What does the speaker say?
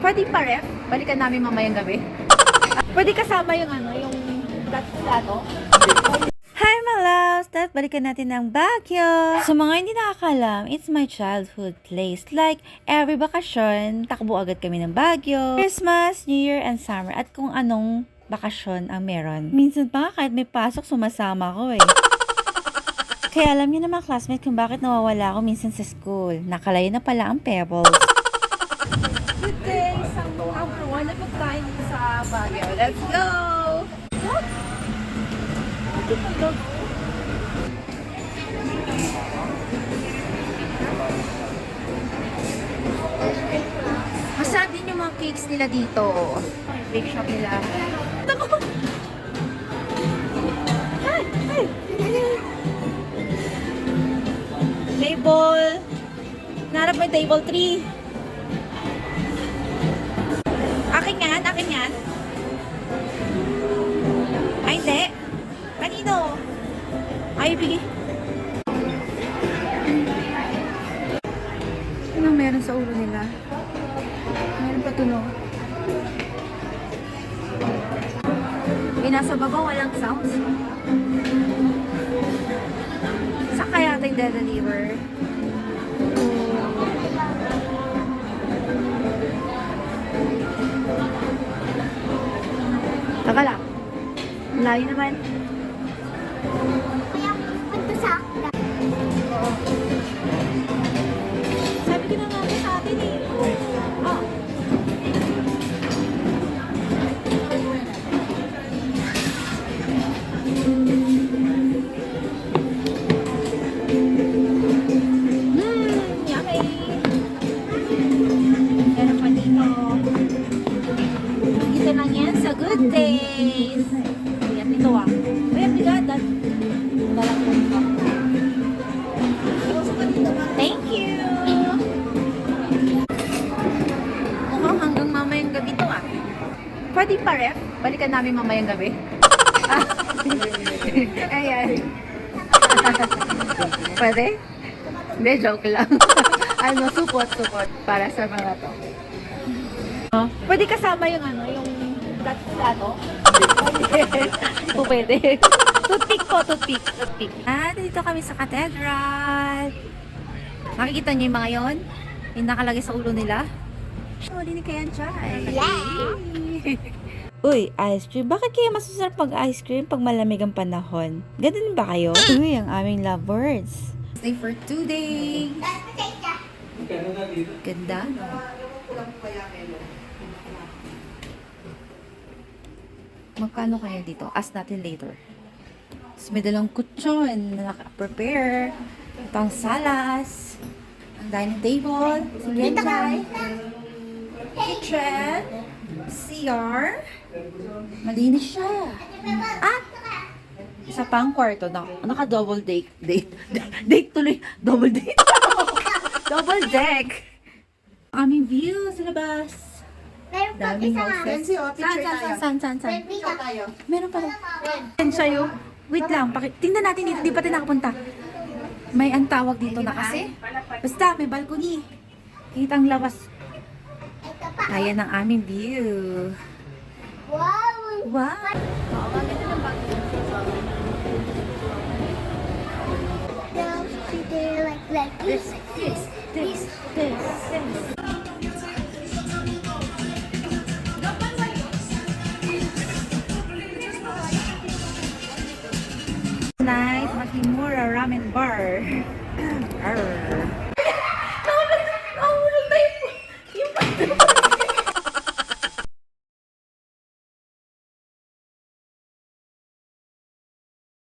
Pwede pa ref? Balikan namin mamayang gabi. Pwede kasama yung yung plato? Hi my loves! At balikan natin ng Baguio! Sa mga hindi nakakalam, it's my childhood place. Like, every bakasyon, takbo agad kami ng Baguio. Christmas, New Year, and summer. At kung anong bakasyon ang meron. Minsan pa nga kahit may pasok, sumasama ko eh. Kaya alam niyo na mga classmates kung bakit nawawala ako minsan sa school. Nakalayo na pala ang Pebbles. Good day! Isang number one na pagkain sa Baguio. Let's go! What? Masarap din yung mga cakes nila dito. Bake shop nila. Ako! Ay! Ay! Table! Narap mo yung table 3. Akin yan? Akin yan? Ay, hindi. Kanino? Ay, bigay. Anong meron sa ulo nila? Meron pa tunog. Nasa baba, walang sounds. Saan kaya ito yung de-deliver? Taka lang. Layo naman. Sabi ko na nga sa atin eh. Oh. Yummy. Meron pa dito. Ito lang yan sa good days. Ayan ito ah. Uy, ang bigadan. Thank you. Mukhang hanggang mamayang gabi to ah. Pwede pa ref? Balikan namin mamayang gabi. Ayan. Pwede? Hindi, joke lang. Support para sa mga to. Pwede kasama yung yung plato? Pwede. Toothpick po, toothpick. Dito kami sa cathedral. Nakikita niyo yung mga yon? Yung nakalagay sa ulo nila? Dinig kayo chay. Uy, ice cream. Bakit kaya masasarap pag ice cream pag malamig ang panahon? Ganun ba kayo? Uy, ang aming lovebirds. Stay for 2 days. Ganda, no? Magkano kaya dito? Ask natin later. Tapos may dalang kutsyon na naka-prepare. Ito ang salas. Ang dining table. Sige, Chay. Kitchen. CR. Malinis siya. At isa pang kwarto na naka-double date tuloy. Double date. Double deck. Aming view sa labas. Daming houses. Saan? Meron pala. Yan sa'yo. Wait lang. Tingnan natin dito. Di pa tayo nakapunta. May ang tawag dito na kasi. Basta, may balcony. Kitang labas. Ayan ang aming view. Wow! Like this. Tonight, Makimura Ramen Bar.